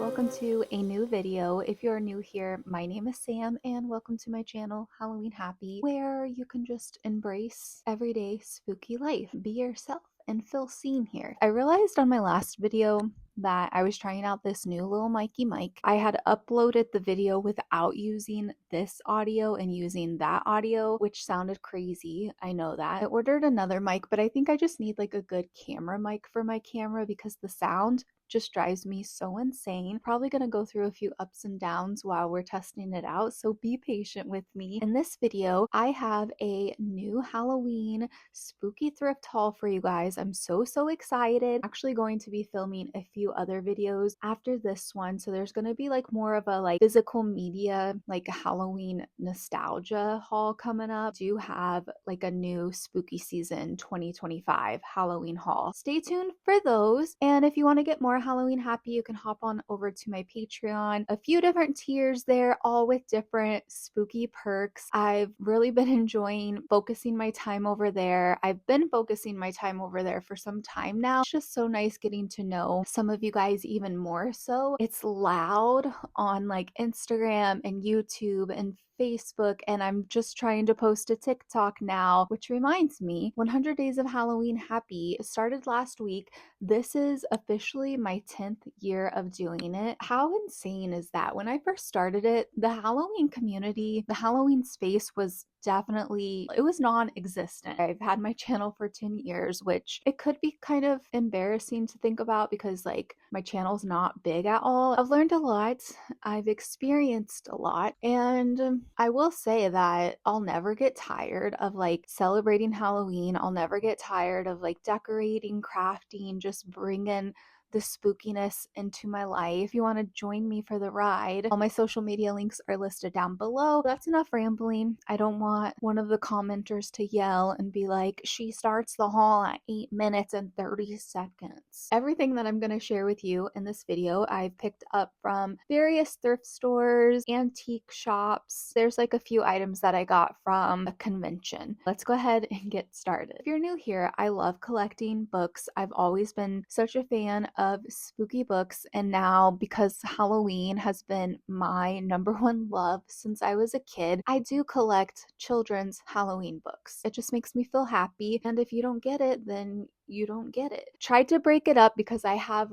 welcome to a new video. If you're new here, my name is Sam and welcome to my channel Halloween Happy, where you can just embrace everyday spooky life, be yourself, and feel seen here. I realized on my last video that I was trying out this new little micy mic. I had uploaded the video without using this audio and using that audio, which sounded crazy. I know that. I ordered another mic, but I think I just need like a good camera mic for my camera because the sound just drives me so insane. Probably gonna go through a few ups and downs while we're testing it out, so be patient with me. In this video, I have a new Halloween spooky thrift haul for you guys. I'm so excited. I'm actually going to be filming a few other videos after this one, so there's gonna be like more of a like physical media, like a Halloween nostalgia haul coming up. I do have like a new spooky season 2025 Halloween haul. Stay tuned for those, and if you want to get more Halloween happy, you can hop on over to my Patreon. A few different tiers there, all with different spooky perks. I've really been enjoying focusing my time over there. I've been focusing my time over there for some time now. It's just so nice getting to know some of you guys even more so. It's loud on like Instagram and YouTube and Facebook, and I'm just trying to post a TikTok now, which reminds me, 100 Days of Halloween Happy started last week. This is officially my 10th year of doing it. How insane is that? When I first started it, the Halloween community, the Halloween space was definitely, it was non-existent. I've had my channel for 10 years, which it could be kind of embarrassing to think about because like my channel's not big at all. I've learned a lot, I've experienced a lot, and I will say that I'll never get tired of like celebrating Halloween. I'll never get tired of like decorating, crafting, just bringing the spookiness into my life. If you want to join me for the ride, all my social media links are listed down below. That's enough rambling. I don't want one of the commenters to yell and be like, she starts the haul at 8 minutes and 30 seconds. Everything that I'm going to share with you in this video, I've picked up from various thrift stores, antique shops. There's like a few items that I got from a convention. Let's go ahead and get started. If you're new here, I love collecting books. I've always been such a fan of spooky books, and now because Halloween has been my number one love since I was a kid, I do collect children's Halloween books. It just makes me feel happy, and if you don't get it, then you don't get it. Tried to break it up because I have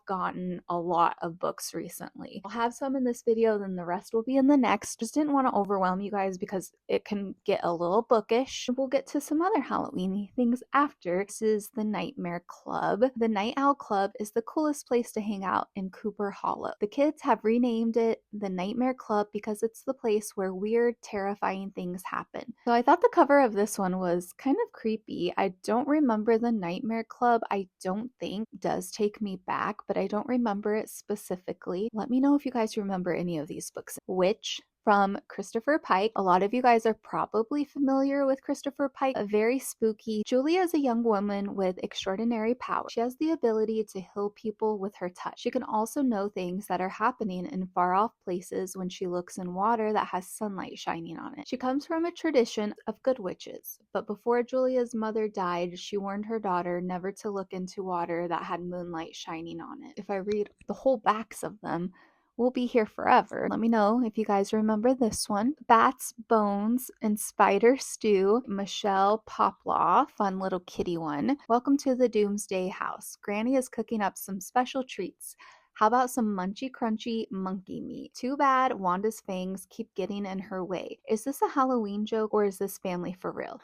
gotten a lot of books recently. I'll have some in this video, then the rest will be in the next. Just didn't want to overwhelm you guys because it can get a little bookish. We'll get to some other Halloween things after. This is the Nightmare Club. The Night Owl Club is the coolest place to hang out in Cooper Hollow. The kids have renamed it the Nightmare Club because it's the place where weird, terrifying things happen. So I thought the cover of this one was kind of creepy. I don't remember the Nightmare Club. I don't think it does take me back, but I don't remember it specifically. Let me know if you guys remember any of these books. Witch from Christopher Pike. A lot of you guys are probably familiar with Christopher Pike. A very spooky. Julia is a young woman with extraordinary power. She has the ability to heal people with her touch. She can also know things that are happening in far off places when she looks in water that has sunlight shining on it. She comes from a tradition of good witches, but before Julia's mother died, she warned her daughter never to look into water that had moonlight shining on it. If I read the whole backs of them, we'll be here forever. Let me know if you guys remember this one. Bats, Bones, and Spider Stew. Michelle Poplaw, fun little kitty one. Welcome to the Doomsday House. Granny is cooking up some special treats. How about some munchy crunchy monkey meat? Too bad Wanda's fangs keep getting in her way. Is this a Halloween joke or is this family for real?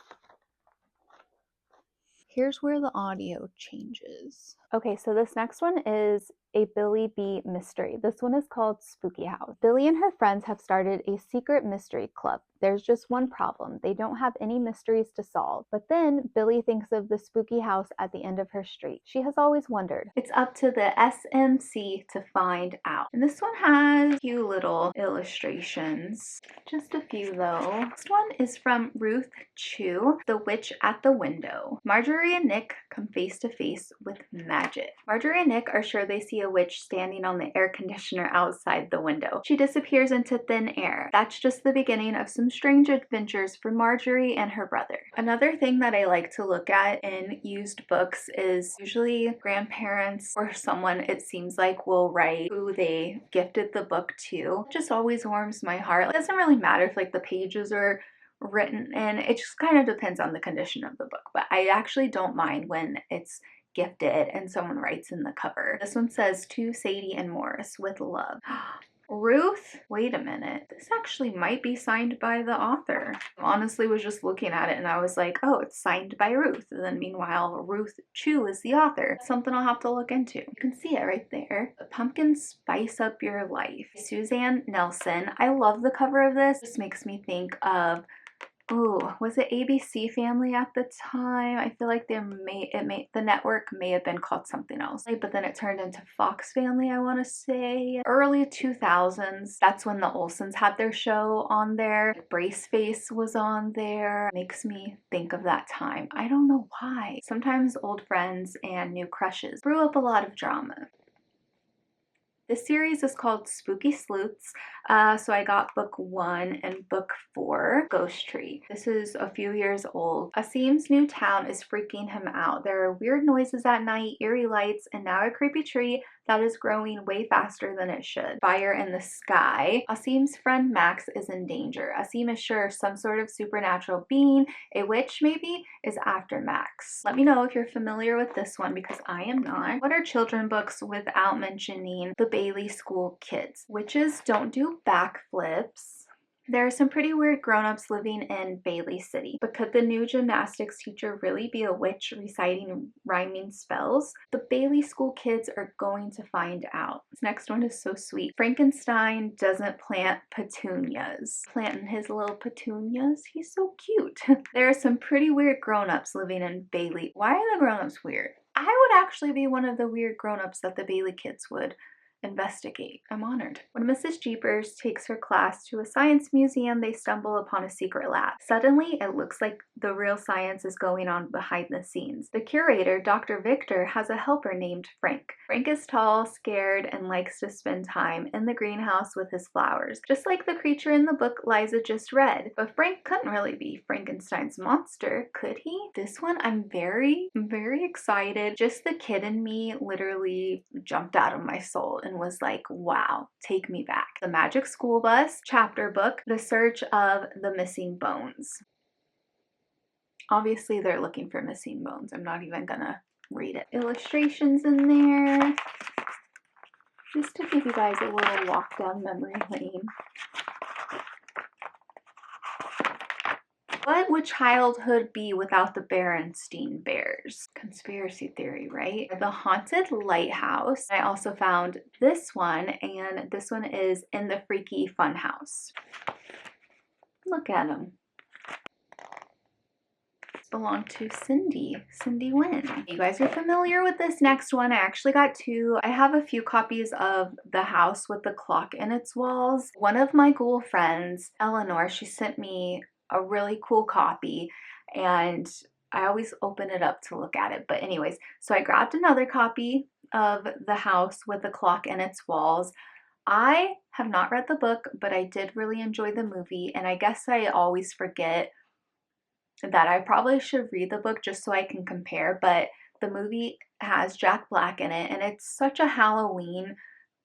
Here's where the audio changes. Okay, so this next one is a Billy B mystery. This one is called Spooky House. Billy and her friends have started a secret mystery club. There's just one problem. They don't have any mysteries to solve. But then Billy thinks of the spooky house at the end of her street. She has always wondered. It's up to the SMC to find out. And this one has a few little illustrations. Just a few though. Next one is from Ruth Chu, The Witch at the Window. Marjorie and Nick come face to face with magic. Marjorie and Nick are sure they see a a witch standing on the air conditioner outside the window. She disappears into thin air. That's just the beginning of some strange adventures for Marjorie and her brother. Another thing that I like to look at in used books is usually grandparents or someone, it seems like, will write who they gifted the book to. It just always warms my heart. It doesn't really matter if like the pages are written in, it just kind of depends on the condition of the book, but I actually don't mind when it's gifted and someone writes in the cover. This one says, to Sadie and Morris with love. Ruth? Wait a minute. This actually might be signed by the author. I honestly was just looking at it and I was like, oh, it's signed by Ruth. And then meanwhile, Ruth Chu is the author. Something I'll have to look into. You can see it right there. The Pumpkins Spice Up Your Life. Suzanne Nelson. I love the cover of this. This makes me think of, oh, was it ABC Family at the time? I feel like the network may have been called something else, but then it turned into Fox Family, I want to say. Early 2000s, that's when the Olsens had their show on there. Braceface was on there. Makes me think of that time. I don't know why. Sometimes old friends and new crushes brew up a lot of drama. This series is called Spooky Sleuths, so I got book 1 and book 4, Ghost Tree. This is a few years old. Asim's new town is freaking him out. There are weird noises at night, eerie lights, and now a creepy tree that is growing way faster than it should. Fire in the sky. Asim's friend Max is in danger. Asim is sure some sort of supernatural being, a witch maybe, is after Max. Let me know if you're familiar with this one because I am not. What are children books without mentioning the Bailey School Kids? Witches don't do backflips. There are some pretty weird grown-ups living in Bailey City, but could the new gymnastics teacher really be a witch reciting rhyming spells? The Bailey School Kids are going to find out. This next one is so sweet. Frankenstein doesn't plant petunias. Planting his little petunias. He's so cute. There are some pretty weird grown-ups living in Bailey. Why are the grown-ups weird? I would actually be one of the weird grown-ups that the Bailey kids would investigate. I'm honored. When Mrs. Jeepers takes her class to a science museum, they stumble upon a secret lab. Suddenly, it looks like the real science is going on behind the scenes. The curator, Dr. Victor, has a helper named Frank. Frank is tall, scared, and likes to spend time in the greenhouse with his flowers, just like the creature in the book Liza just read. But Frank couldn't really be Frankenstein's monster, could he? This one, I'm very excited. Just the kid in me literally jumped out of my soul and was like, wow, take me back. The Magic School Bus chapter book, The Search of the Missing Bones. Obviously they're looking for missing bones. I'm not even gonna read it. Illustrations in there, just to give you guys a little walk down memory lane. What would childhood be without the Berenstein Bears? Conspiracy theory, right? The Haunted Lighthouse. I also found this one, and this one is In the Freaky Funhouse. Look at them. Belong to Cindy Wynn. You guys are familiar with this next one. I actually got 2. I have a few copies of The House with the Clock in Its Walls. One of my Ghoul friends, Eleanor, she sent me a really cool copy and I always open it up to look at it. But anyways, so I grabbed another copy of The House with the Clock in Its Walls. I have not read the book, but I did really enjoy the movie, and I guess I always forget that I probably should read the book just so I can compare, but the movie has Jack Black in it and it's such a Halloween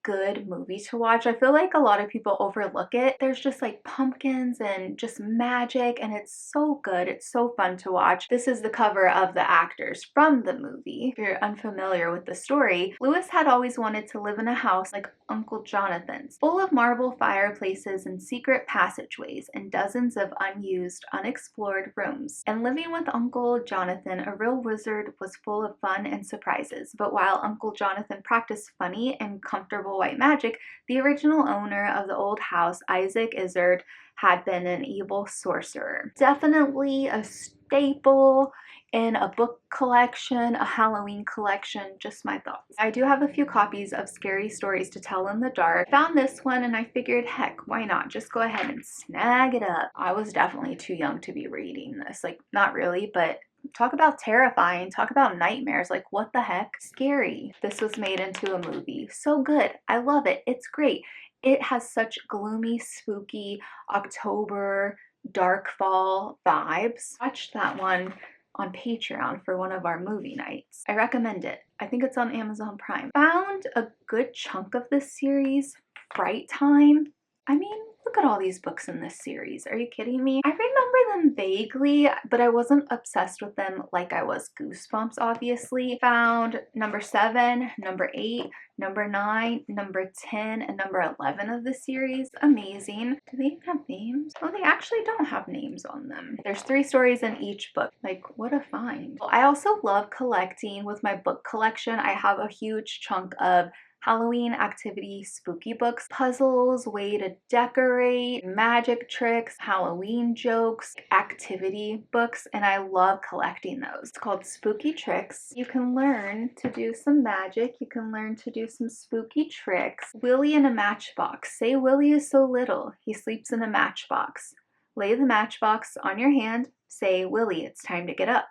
good movie to watch. I feel like a lot of people overlook it. There's just like pumpkins and just magic, and it's so good. It's so fun to watch. This is the cover of the actors from the movie. If you're unfamiliar with the story, Lewis had always wanted to live in a house like Uncle Jonathan's, full of marble fireplaces and secret passageways and dozens of unused, unexplored rooms. And living with Uncle Jonathan, a real wizard, was full of fun and surprises. But while Uncle Jonathan practiced funny and comfortable white magic, the original owner of the old house, Isaac Izzard, had been an evil sorcerer. Definitely a staple in a book collection, a Halloween collection, just my thoughts. I do have a few copies of Scary Stories to Tell in the Dark. I found this one and I figured, heck, why not? Just go ahead and snag it up. I was definitely too young to be reading this. Like, not really, but Talk about terrifying. Talk about nightmares. Like, what the heck? Scary. This was made into a movie. So good. I love it. It's great. It has such gloomy, spooky October, dark fall vibes. Watch that one on Patreon for one of our movie nights. I recommend it. I think it's on Amazon Prime. Found a good chunk of this series, Fright Time. I mean, look at all these books in this series. Are you kidding me? I remember them vaguely, but I wasn't obsessed with them like I was Goosebumps, obviously. Found number 7, number 8, number 9, number 10, and number 11 of the series. Amazing. Do they even have names? Oh, they actually don't have names on them. There's 3 stories in each book. Like, what a find. Well, I also love collecting. With my book collection, I have a huge chunk of Halloween activity spooky books, puzzles, way to decorate, magic tricks, Halloween jokes, activity books, and I love collecting those. It's called Spooky Tricks. You can learn to do some magic. You can learn to do some spooky tricks. Willie in a matchbox. Say Willie is so little. He sleeps in a matchbox. Lay the matchbox on your hand. Say, Willie, it's time to get up.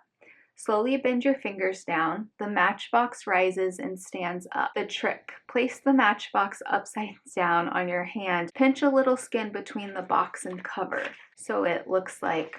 Slowly bend your fingers down. The matchbox rises and stands up. The trick: place the matchbox upside down on your hand. Pinch a little skin between the box and cover so it looks like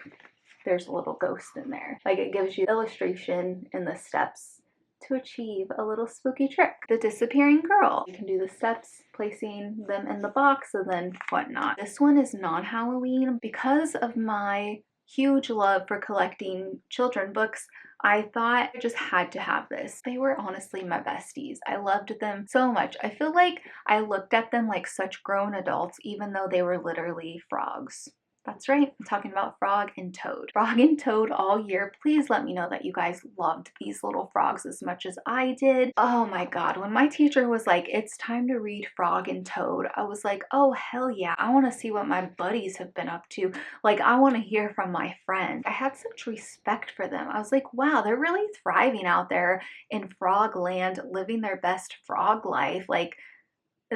there's a little ghost in there. Like, it gives you illustration in the steps to achieve a little spooky trick. The disappearing girl. You can do the steps, placing them in the box and then whatnot. This one is non-Halloween. Because of my huge love for collecting children books, I thought I just had to have this. They were honestly my besties. I loved them so much. I feel like I looked at them like such grown adults, even though they were literally frogs. That's right, I'm talking about Frog and Toad. Frog and Toad all year. Please let me know that you guys loved these little frogs as much as I did. Oh my god, when my teacher was like, it's time to read Frog and Toad, I was like, oh hell yeah, I want to see what my buddies have been up to. Like, I want to hear from my friends. I had such respect for them. I was like, wow, they're really thriving out there in Frogland, living their best frog life. Like,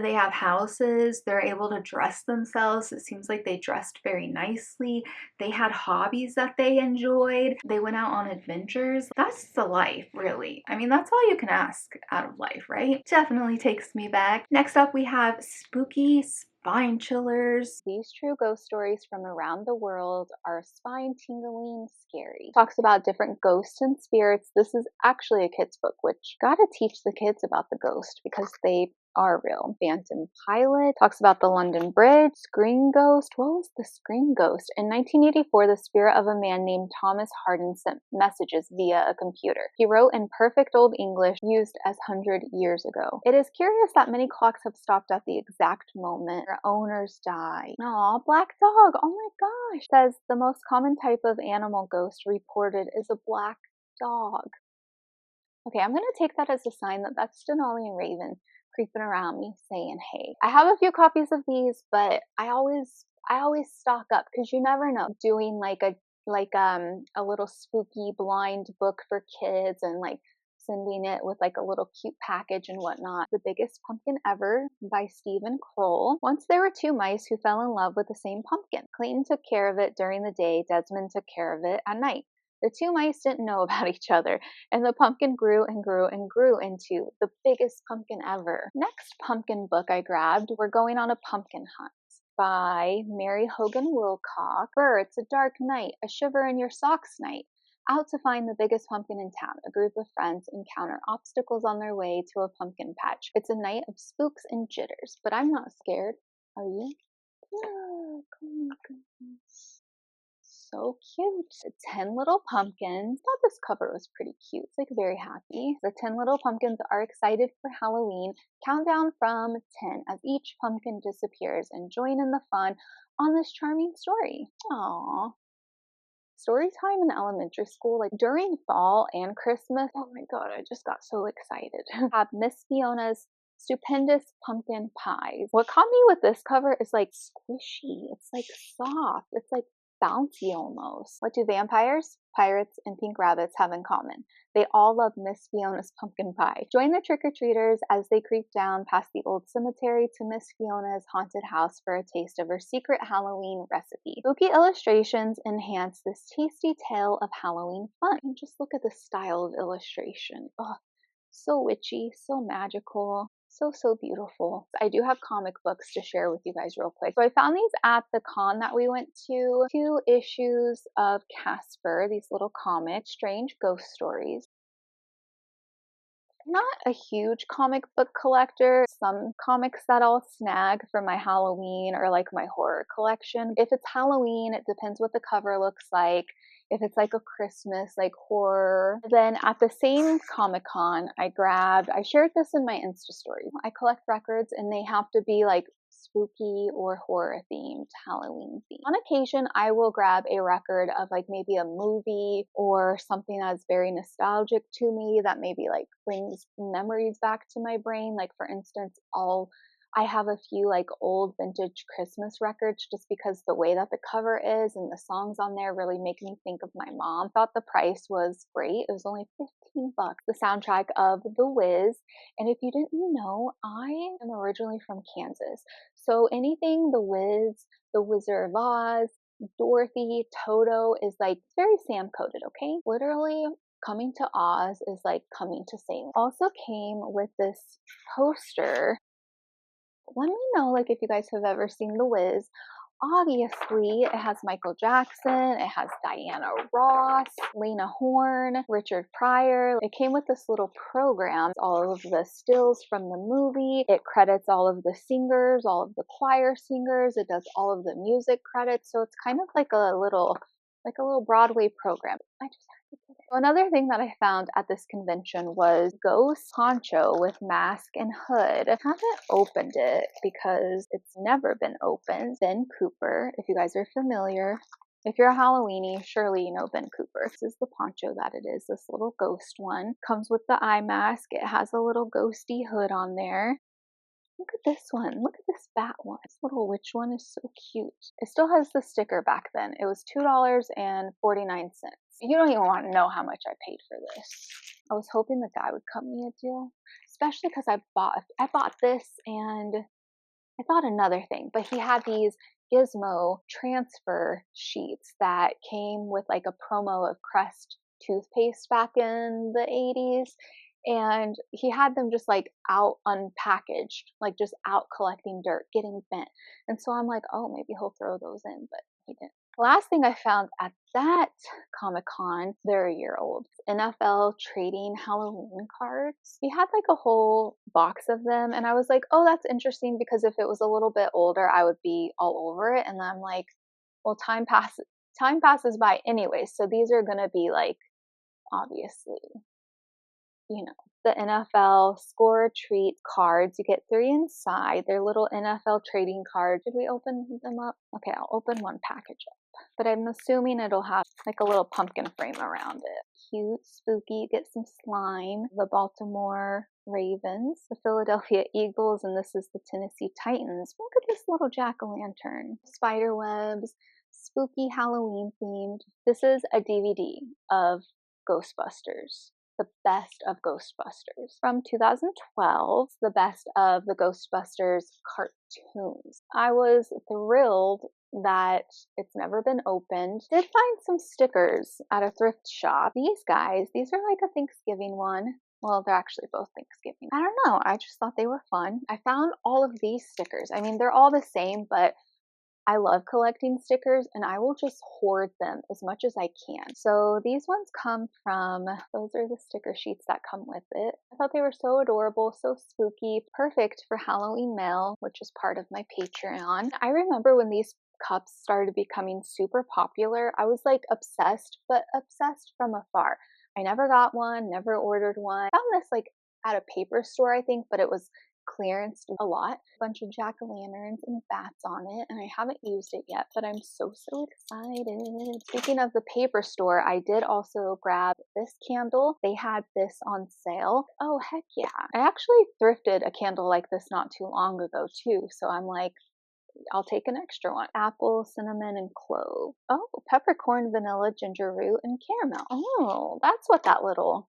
they have houses, they're able to dress themselves. It seems like they dressed very nicely. They had hobbies that they enjoyed. They went out on adventures. That's the life, really. I mean, that's all you can ask out of life, right? Definitely takes me back. Next up, we have spooky spine chillers. These true ghost stories from around the world are spine-tingling scary. Talks about different ghosts and spirits. This is actually a kid's book, which gotta teach the kids about the ghost because they are real. Phantom Pilot talks about the London Bridge. Screen Ghost. What was the Screen Ghost? In 1984, the spirit of a man named Thomas Harden sent messages via a computer. He wrote in perfect old English used as 100 years ago. It is curious that many clocks have stopped at the exact moment their owners die. Aw, black dog. Oh my gosh. Says the most common type of animal ghost reported is a black dog. Okay, I'm gonna take that as a sign that that's Denali and Raven creeping around me saying hey. I have a few copies of these, but I always stock up because you never know. Doing like a little spooky blind book for kids and like sending it with like a little cute package and whatnot. The Biggest Pumpkin Ever by Stephen Kroll. Once there were 2 mice who fell in love with the same pumpkin. Clayton took care of it during the day, Desmond took care of it at night. The 2 mice didn't know about each other, and the pumpkin grew and grew and grew into the biggest pumpkin ever. Next pumpkin book I grabbed, We're Going on a Pumpkin Hunt by Mary Hogan Wilcock. It's a dark night, a shiver in your socks night. Out to find the biggest pumpkin in town, a group of friends encounter obstacles on their way to a pumpkin patch. It's a night of spooks and jitters, but I'm not scared. Are you? Oh my goodness. So cute. 10 little pumpkins. I thought this cover was pretty cute. It's like very happy. The 10 little pumpkins are excited for Halloween. Countdown from 10 as each pumpkin disappears and join in the fun on this charming story. Aww. Story time in elementary school, like during fall and Christmas. Oh my god, I just got so excited. Have Miss Fiona's Stupendous Pumpkin Pies. What caught me with this cover is like squishy. It's like soft. It's like bouncy almost. What do vampires, pirates, and pink rabbits have in common? They all love Miss Fiona's pumpkin pie. Join the trick-or-treaters as they creep down past the old cemetery to Miss Fiona's haunted house for a taste of her secret Halloween recipe. Spooky illustrations enhance this tasty tale of Halloween fun. And just look at the style of illustration. Oh, so witchy, so magical. So beautiful. I do have comic books to share with you guys real quick. So I found these at the con that we went to. 2 issues of Casper, these little comics, strange ghost stories. Not a huge comic book collector. Some comics that I'll snag for my Halloween or like my horror collection. If it's Halloween, it depends what the cover looks like. If it's like a Christmas, like horror. Then at the same Comic-Con, I shared this in my Insta story. I collect records and they have to be like spooky or horror themed, Halloween themed. On occasion, I will grab a record of like maybe a movie or something that's very nostalgic to me that maybe like brings memories back to my brain. Like for instance, I have a few like old vintage Christmas records just because the way that the cover is and the songs on there really make me think of my mom. Thought the price was great. It was only 15 bucks. The soundtrack of The Wiz. And if you didn't know, I am originally from Kansas. So anything The Wiz, The Wizard of Oz, Dorothy, Toto is like very Sam coded, okay? Literally coming to Oz is like coming to Salem. Also came with this poster. Let me know like if you guys have ever seen The Wiz. Obviously, it has Michael Jackson, it has Diana Ross, Lena Horne, Richard Pryor. It came with this little program, all of the stills from the movie. It credits all of the singers, all of the choir singers. It does all of the music credits. So it's kind of like a little Broadway program. I just have to put it. So another thing that I found at this convention was Ghost poncho with mask and hood. I haven't opened it because it's never been opened. Ben Cooper, if you guys are familiar. If you're a Halloweenie, surely you know Ben Cooper. This is the poncho that it is, this little ghost one. Comes with the eye mask. It has a little ghosty hood on there. Look at this one. Look at this bat one. This little witch one is so cute. It still has the sticker back then. It was $2.49. You don't even want to know how much I paid for this. I was hoping the guy would cut me a deal, especially because I bought this and I thought another thing, but he had these Gizmo transfer sheets that came with like a promo of Crest toothpaste back in the 80s. And he had them just like out unpackaged, like just out collecting dirt, getting bent. And so I'm like, oh, maybe he'll throw those in, but he didn't. Last thing I found at that Comic-Con, they're a year old, NFL trading Halloween cards. He had like a whole box of them and I was like, oh, that's interesting because if it was a little bit older, I would be all over it. And I'm like, well, time passes by anyway. So these are going to be like, obviously, you know, the NFL score or treat cards. You get 3 inside. They're little NFL trading cards. Did we open them up? Okay, I'll open one package up. But I'm assuming it'll have like a little pumpkin frame around it. Cute, spooky. You get some slime. The Baltimore Ravens, the Philadelphia Eagles, and this is the Tennessee Titans. Look at this little jack-o'-lantern. Spider webs. Spooky Halloween themed. This is a DVD of Ghostbusters. The best of Ghostbusters from 2012, the best of the Ghostbusters cartoons. I was thrilled that it's never been opened. Did find some stickers at a thrift shop. These are like a Thanksgiving one. Well, they're actually both Thanksgiving. I don't know. I just thought they were fun. I found all of these stickers. I mean, they're all the same, but I love collecting stickers and I will just hoard them as much as I can. So these ones come from, those are the sticker sheets that come with it. I thought they were so adorable, so spooky, perfect for Halloween mail, which is part of my Patreon. I remember when these cups started becoming super popular, I was like obsessed, but obsessed from afar. I never got one, never ordered one. I found this like at a paper store, I think, but it was clearance a lot. A bunch of jack-o'-lanterns and bats on it, and I haven't used it yet, but I'm so excited. Speaking of the paper store, I did also grab this candle. They had this on sale. Oh, heck yeah. I actually thrifted a candle like this not too long ago too, so I'm like, I'll take an extra one. Apple, cinnamon, and clove. Oh, peppercorn, vanilla, ginger root, and caramel. Oh, that's what that little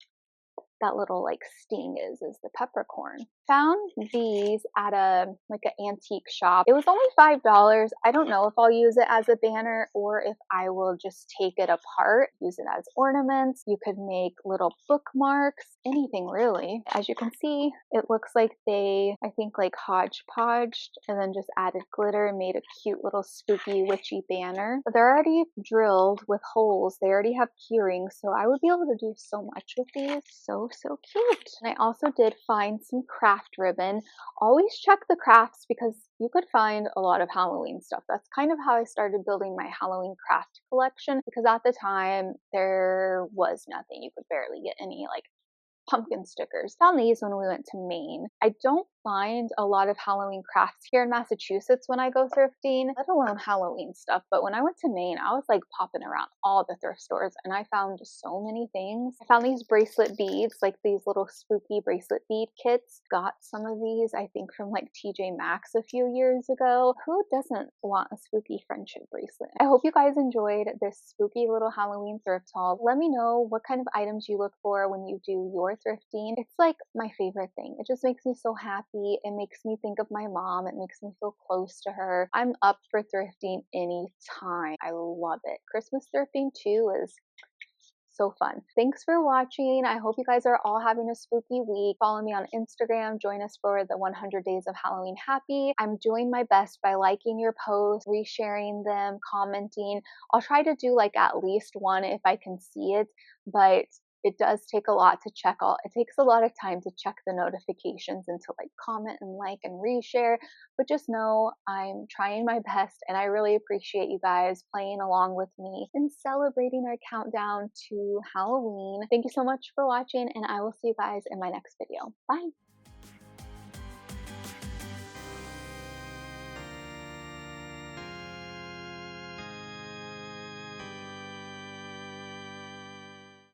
like sting is the peppercorn. Found these at an antique shop. It was only $5. I don't know if I'll use it as a banner or if I will just take it apart, use it as ornaments. You could make little bookmarks, anything really. As you can see, it looks like they, I think, like hodgepodged and then just added glitter and made a cute little spooky witchy banner. They're already drilled with holes. They already have key rings, so I would be able to do so much with these. So cute. And I also did find some craft ribbon. Always check the crafts because you could find a lot of Halloween stuff. That's kind of how I started building my Halloween craft collection, because at the time there was nothing. You could barely get any like pumpkin stickers. Found these when we went to Maine. I don't find a lot of Halloween crafts here in Massachusetts when I go thrifting, let alone Halloween stuff. But when I went to Maine, I was like popping around all the thrift stores and I found so many things. I found these bracelet beads, like these little spooky bracelet bead kits. Got some of these, I think, from like TJ Maxx a few years ago. Who doesn't want a spooky friendship bracelet? I hope you guys enjoyed this spooky little Halloween thrift haul. Let me know what kind of items you look for when you do your thrifting. It's like my favorite thing. It just makes me so happy. It makes me think of my mom. It makes me feel close to her. I'm up for thrifting anytime. I love it. Christmas thrifting too is so fun. Thanks for watching. I hope you guys are all having a spooky week. Follow me on Instagram. Join us for the 100 Days of Halloween Happy. I'm doing my best by liking your posts, resharing them, commenting. I'll try to do like at least one if I can see it, but it does take a lot to check it takes a lot of time to check the notifications and to like comment and like and reshare, but just know I'm trying my best and I really appreciate you guys playing along with me and celebrating our countdown to Halloween. Thank you so much for watching and I will see you guys in my next video. Bye!